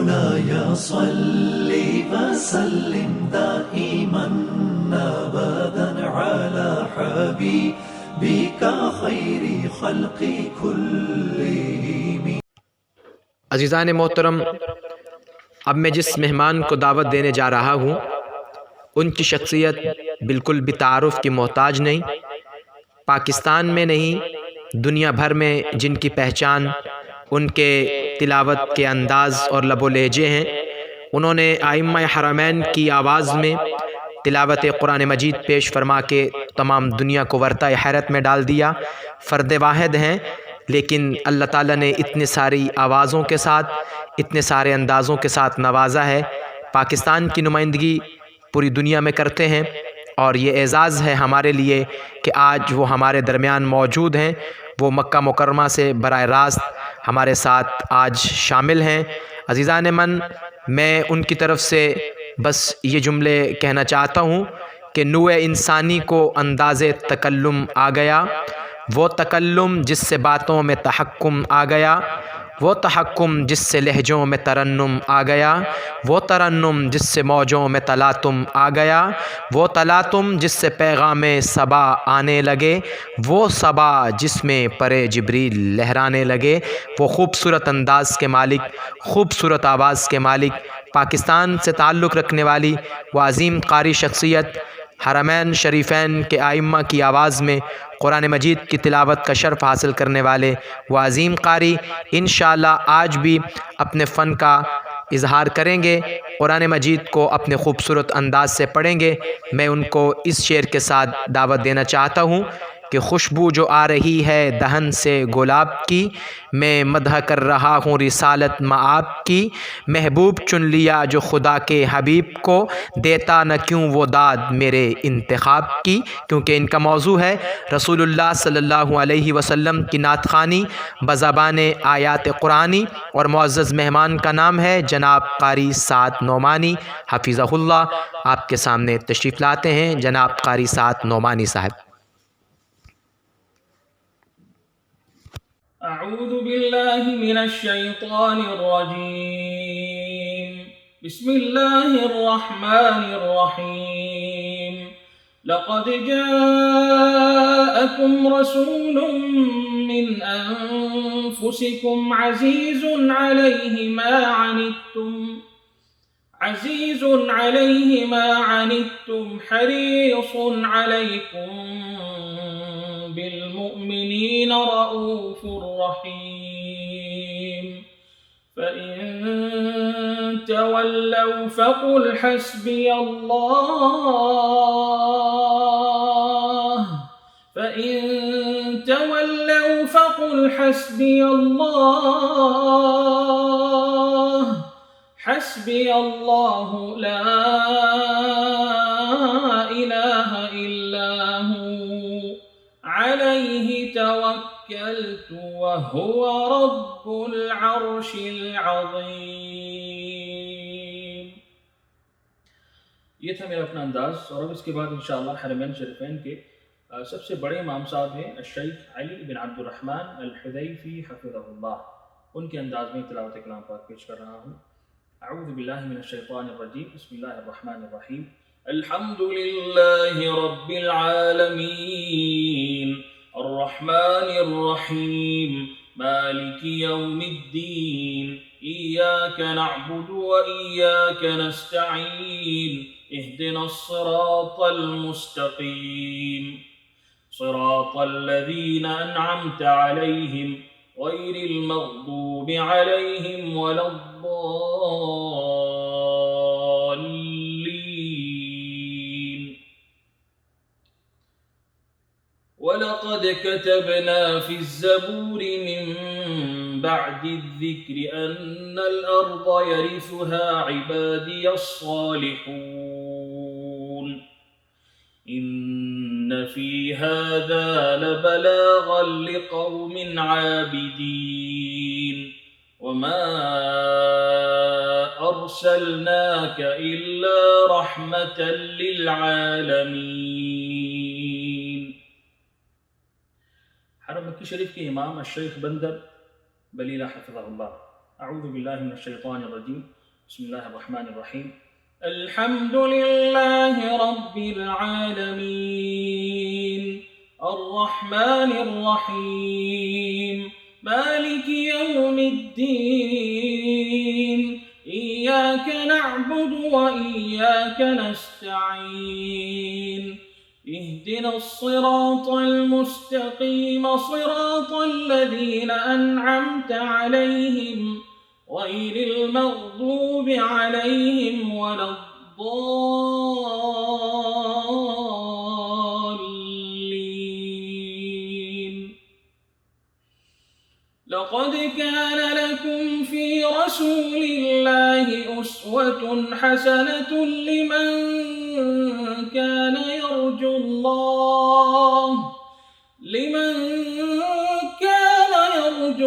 مولاي صل وسلم دائما أبدا على حبيبك خير خلق كلهم। अज़ीज़ान मोहतरम, अब मैं जिस मेहमान को दावत देने जा रहा हूँ उनकी शख्सियत बिल्कुल भी तारुफ़ की मोहताज नहीं। पाकिस्तान में नहीं, दुनिया भर में जिनकी पहचान उनके तिलावत के अंदाज़ और लबो लहजे हैं। उन्होंने आइम्मा हरमैन की आवाज़ में तिलावत कुरान मजीद पेश फरमा के तमाम दुनिया को वर्ता हैरत में डाल दिया। फ़र्द वाहिद हैं, लेकिन अल्लाह ताला ने इतनी सारी आवाज़ों के साथ, इतने सारे अंदाज़ों के साथ नवाजा है। पाकिस्तान की नुमाइंदगी पूरी दुनिया में करते हैं और ये एज़ाज़ है हमारे लिए कि आज वो हमारे दरमियान मौजूद हैं। वो मक्का मुकर्रमा से बराह रास्त हमारे साथ आज शामिल हैं। अज़ीज़ान मन, मैं उनकी तरफ से बस ये जुमले कहना चाहता हूँ कि नूए इंसानी को अंदाज़े तकल्लुम आ गया, वो तकल्लुम जिससे बातों में तहक्कुम आ गया, वो तहक्कुम जिससे लहजों में तरन्नुम आ गया, वो तरन्नुम जिससे मौजों में तलातुम आ गया, वो तलातुम जिससे पैगाम सबा आने लगे, वो सबा जिसमें परे जिब्रील लहराने लगे। वो ख़ूबसूरत अंदाज़ के मालिक, ख़ूबसूरत आवाज़ के मालिक, पाकिस्तान से ताल्लुक़ रखने वाली वो अज़ीम क़ारी शख्सियत, हरमैन शरीफ़ैन के आइम्मा की आवाज़ में कुरान मजीद की तिलावत का शर्फ़ हासिल करने वाले वो अज़ीम क़ारी इंशाअल्लाह आज भी अपने फ़न का इजहार करेंगे, कुरान मजीद को अपने ख़ूबसूरत अंदाज़ से पढ़ेंगे। मैं उनको इस शेर के साथ दावत देना चाहता हूँ कि खुशबू जो आ रही है दहन से गुलाब की, मैं मदह कर रहा हूँ रिसालत माआब की। महबूब चुन लिया जो खुदा के हबीब को, देता न क्यों वो दाद मेरे इंतखाब की। क्योंकि इनका मौजू है रसूलुल्लाह सल्लल्लाहु अलैहि वसल्लम की नात ख़ानी बज़बान आयात कुरानी, और मुअज़्ज़ज़ मेहमान का नाम है जनाब क़ारी साद नोमानी हफ़िज़हुल्लाह। आपके सामने तशरीफ़ लाते हैं जनाब क़ारी साद नोमानी साहब। अऊज़ु बिल्लाहि मिनश शैतानिर रजीम। बिस्मिल्लाहिर रहमानिर रहीम। लक़द जाअकुम रसूलुम मिन अनफुसिकुम अज़ीज़ुन अलैहि मा अनित्तुम हरीसुन अलैकुम बिल्मुमिनीन रऊफ़ुर रहीम। फ़इन तवल्लव फ़क़ुल हस्बियल्लाहु ला इलाहा इल्ला हु अलैहि तवक्कलतु वहुवा रब्बुल अर्शिल अज़ीम। ये था मेरा अपना अंदाज़। और अब इसके बाद इंशाअल्लाह हरमैन शरीफ़ैन के सबसे बड़े इमाम साहब हैं शेख अली बिन अब्दुर्रहमान अल हुदैफ़ी हफ़िज़हुल्लाह, उनके अंदाज़ में तिलावत कलाम पाक पेश कर रहा हूँ। अऊज़ु बिल्लाहि मिनश शैतानिर रजीम। बिस्मिल्लाहिर रहमानिर रहीम। अल्हम्दुलिल्लाहि रब्बिल आलमीन अर्रहमानिर रहीम मालिकि यौमिद्दीन इय्याका नअबुदु व इय्याका नस्तईन इहदिनस सिरातल मुस्तक़ीम सिरातल लज़ीना अनअमता अलैहिम गैरिल मग़दूबि अलैहिम वलद्दाल्लीन। वलक़द कतबना फ़िज़्ज़बूर मिन बअदि ज़िक्र अन्नल अर्ज़ यरिसुहा इबादियस्सालिहून। इन्न फ़ी हाज़ा लबलाग़न लिक़ौमिन आबिदीन वमा अर्सलनाक इल्ला रहमतल लिल आलमीन। हरम मक्की शरीफ के इमाम शेख बंदर बलीला हफ़िज़हुल्लाह, अऊज़ु बिल्लाहि मिनश्शैतानिर्रजीम। बिस्मिल्लाहिर्रहमानिर्रहीम। अल्हम्दुलिल्लाहि रब्बिल आलमीन अर्रहमानिर रहीम मालिकि यौमिद्दीन इय्याका नअबुदु व इय्याका नस्तईन اهدنا الصراط المستقيم صراط الذين أنعمت عليهم غير المغضوب عليهم ولا الضالين. لقد كان لكم في رسول الله أسوة حسنة لمن كان يرجو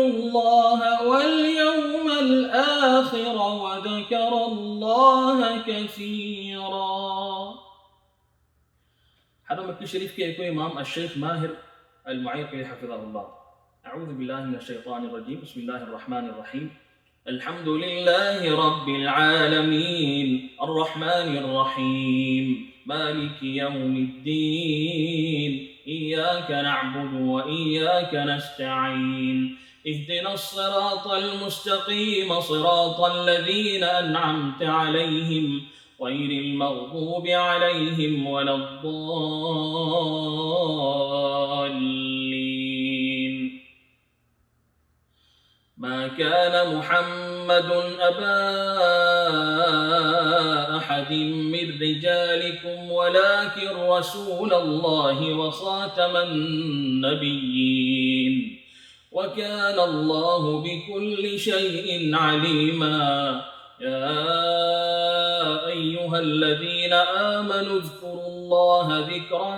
الله واليوم الآخر وذكر الله كثيرا. حرم مكي शरीफ के एक इमाम अश-शेख माहिर अल-मुअय्यक़ी हफ़िज़हुल्लाह। अऊज़ु बिल्लाहि मिनश्शैतानिर्रजीम। बिस्मिल्लाहिर्रहमानिर्रहीम। अल्हम्दुलिल्लाहि रब्बिल आलमीन अर्रहमानिर रहीम मालिकि यौमिद्दीन इय्याका नअबुदु व इय्याका नस्तईन اهدنا الصراط المستقيم صراط الذين أنعمت عليهم غير المغضوب عليهم ولا الضالين. ما كان محمد أبا أحد من رجالكم ولكن رسول الله وخاتم النبيين وكان الله بكل شيء عليما. يا أيها الذين آمنوا اذكروا الله ذكرا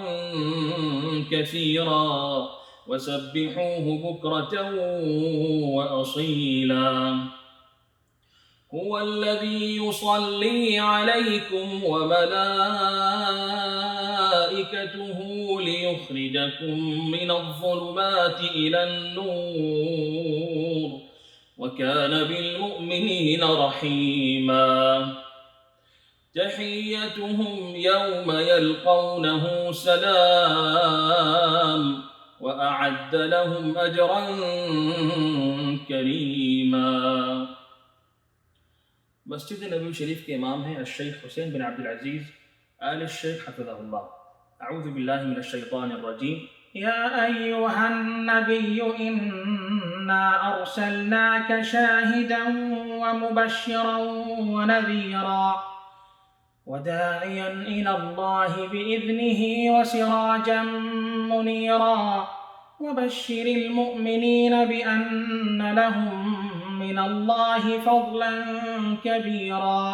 كثيرا وسبحوه بكرة وأصيلا. هو الذي يصلي عليكم وملائكته ليخرجكم من الظلمات إلى النور وكان بالمؤمنين رحيما. تحيتهم يوم يلقونه سلام وأعد لهم أجرا كريما. मस्जिद नबी शरीफ के इमाम हैं अश-शेख हुसैन बिन अब्दुल अज़ीज़ आल शेख हफ़िज़हुल्लाह। अऊज़ु बिल्लाहि मिनश्शैतानिर्रजीम। या अय्युहन्नबिय्यु इन्ना अर्सलनाका शाहिदन व मुबश्शिरन व नज़ीरा वदाइयन इलल्लाहि बिइज़निहि व सिराजन मुनीरा वबश्शिरिल मुअ्मिनीन बिअन्न लहुम من الله فضلا كبيرا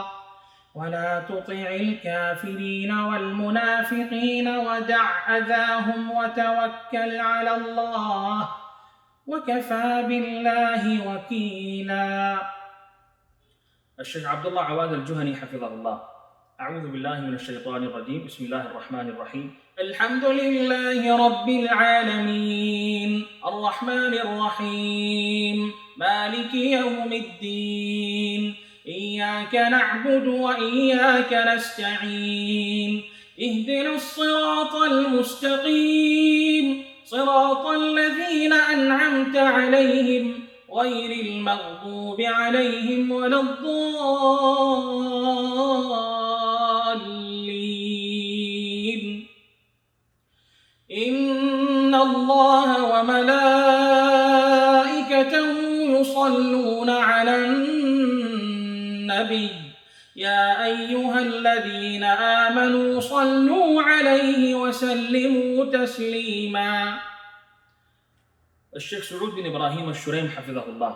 ولا تطع الكافرين والمنافقين ودع أذاهم وتوكل على الله وكفى بالله وكيلا. الشيخ عبد الله عواد الجهني حفظه الله. أعوذ بالله من الشيطان الرجيم. بسم الله الرحمن الرحيم. الحمد لله رب العالمين الرحمن الرحيم مالك يوم الدين إياك نعبد وإياك نستعين اهدنا الصراط المستقيم صراط الذين أنعمت عليهم غير المغضوب عليهم ولا الضالين. إن الله وملائكته يصلون على النبي يا أيها الذين آمنوا صلوا عليه وسلموا تسليما. الشيخ سعود بن إبراهيم الشريم حفظه الله.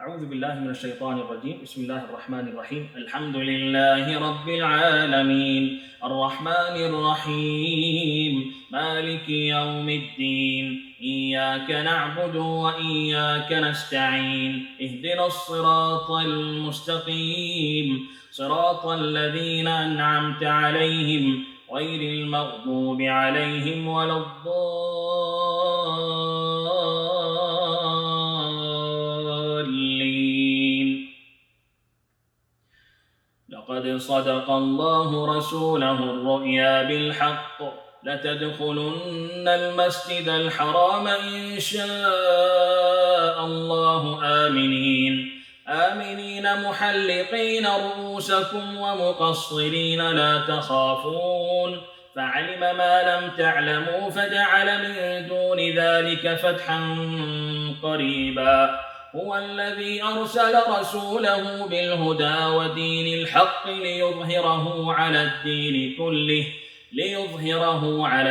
أعوذ بالله من الشيطان الرجيم. بسم الله الرحمن الرحيم. الحمد لله رب العالمين الرحمن الرحيم مالك يوم الدين إياك نعبد وإياك نستعين اهدنا الصراط المستقيم صراط الذين أنعمت عليهم غير المغضوب عليهم ولا الضالين. لقد صدق الله رسوله الرؤيا بالحق لتدخلن المسجد الحرام إن شاء الله آمنين محلقين رؤوسكم ومقصرين لا تخافون فعلم ما لم تعلموا فجعل من دون ذلك فتحا قريبا هو الذي أرسل رسوله بالهدى ودين الحق ليظهره على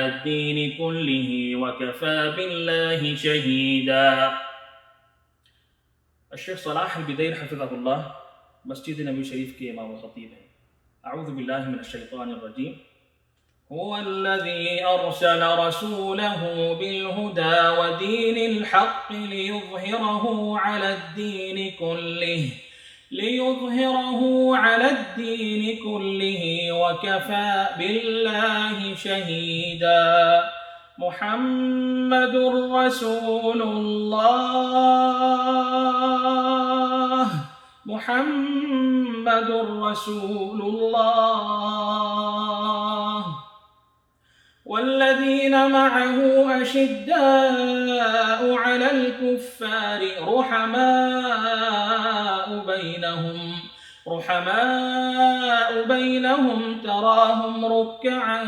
الدين كله وكفى بالله شهيدا. الشيخ صلاح البدير حفظه الله مسجد नबी शरीफ के इमाम खतीब हैं। अऊज़ु बिल्लाहि मिनश शैतानिर रजीम। هو الذي أرسل رسوله بالهدى ودين الحق ليظهره على الدين كله وكفى بالله شهيدا. محمد رسول الله والذين معه أشداء على الكفار رحماء بينهم تراهم ركعا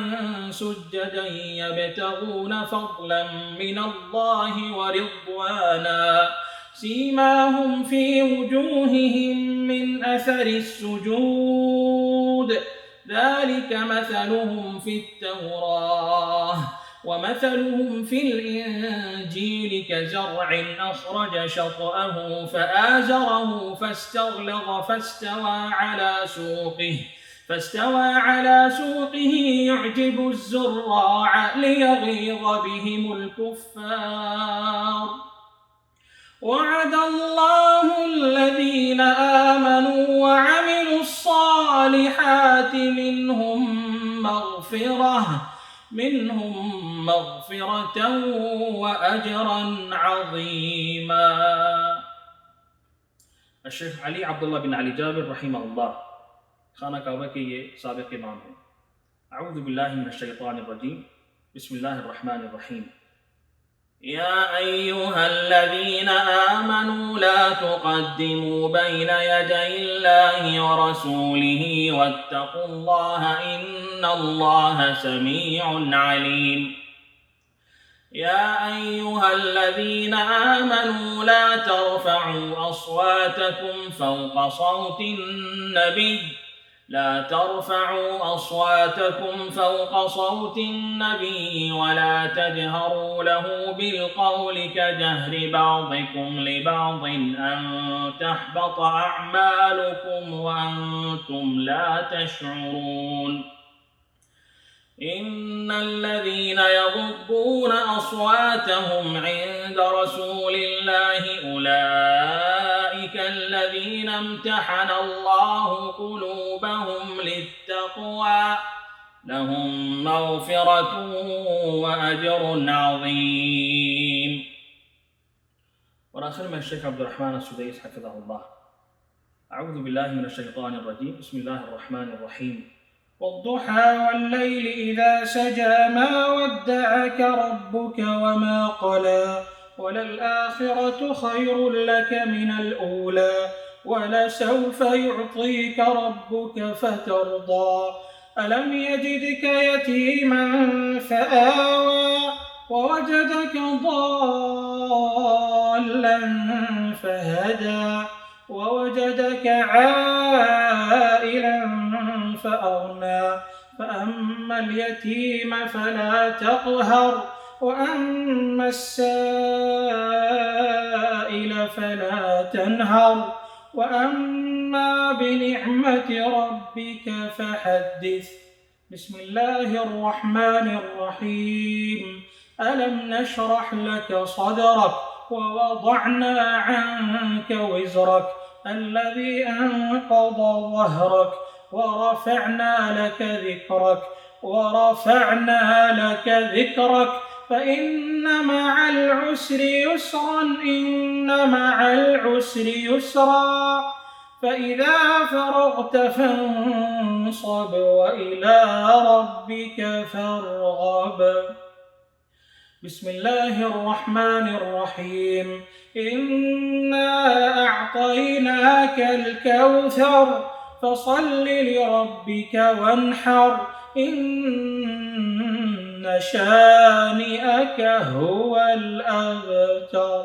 سجدا يبتغون فضلا من الله ورضوانا سيماهم في وجوههم من أثر السجود ذلك مثلهم في التوراة ومثلهم في الإنجيل كزرع أخرج شطأه فآزره فاستغلظ فاستوى على سوقه يعجب الزراع ليغيظ بهم الكفار. وعد الله الذين آمنوا وعملوا الصالحات منهم مغفرة وأجرا عظيما. الشيخ अली अब्दुल्ला बिन अली जाबिर रहिमहुल्लाह खाना काबा के ये साबिक इमाम हैं। अऊज़ु बिल्लाहि मिनश शैतानिर रजीम। बिस्मिल्लाहिर रहमानिर रहीम। يا أيها الذين آمنوا لا تقدموا بين يدي الله ورسوله واتقوا الله إن الله سميع عليم. يا أيها الذين آمنوا لا ترفعوا أصواتكم فوق صوت النبي ولا تجهروا له بالقول كجهر بعضكم لبعض أن تحبط أعمالكم وأنتم لا تشعرون. إن الذين يغضون أصواتهم عند رسول الله أولئك الذين امتحن الله قلوبهم للتقوى لهم مغفرة وأجر عظيم. والآخر من الشيخ عبد الرحمن السديس حفظه الله. أعوذ بالله من الشيطان الرجيم. بسم الله الرحمن الرحيم. والضحى والليل إذا سجى ما ودعك ربك وما قلى وللآخرة خير لك من الأولى ولسوف يعطيك ربك فترضى. ألم يجدك يتيما فآوى ووجدك ضالا فهدى ووجدك عائلا فأغنى. فأما اليتيم فلا تقهر وأما السائل فلا تنهر وأما بنعمة ربك فحدث. بسم الله الرحمن الرحيم. ألم نشرح لك صدرك ووضعنا عنك وزرك الذي أنقض ظهرك ورفعنا لك ذكرك فإن مع العسر يسرا فإذا فرغت فانصب وإلى ربك فارغب. بسم الله الرحمن الرحيم. إنا أعطيناك الكوثر فصل لربك وانحر إن شانئك هو الأبتر.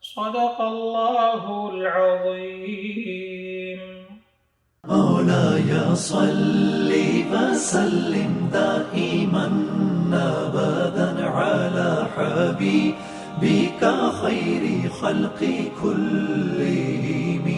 صدق الله العظيم. مولاي صل وسلم دائما أبدا على حبيبك خير خلق كلهم.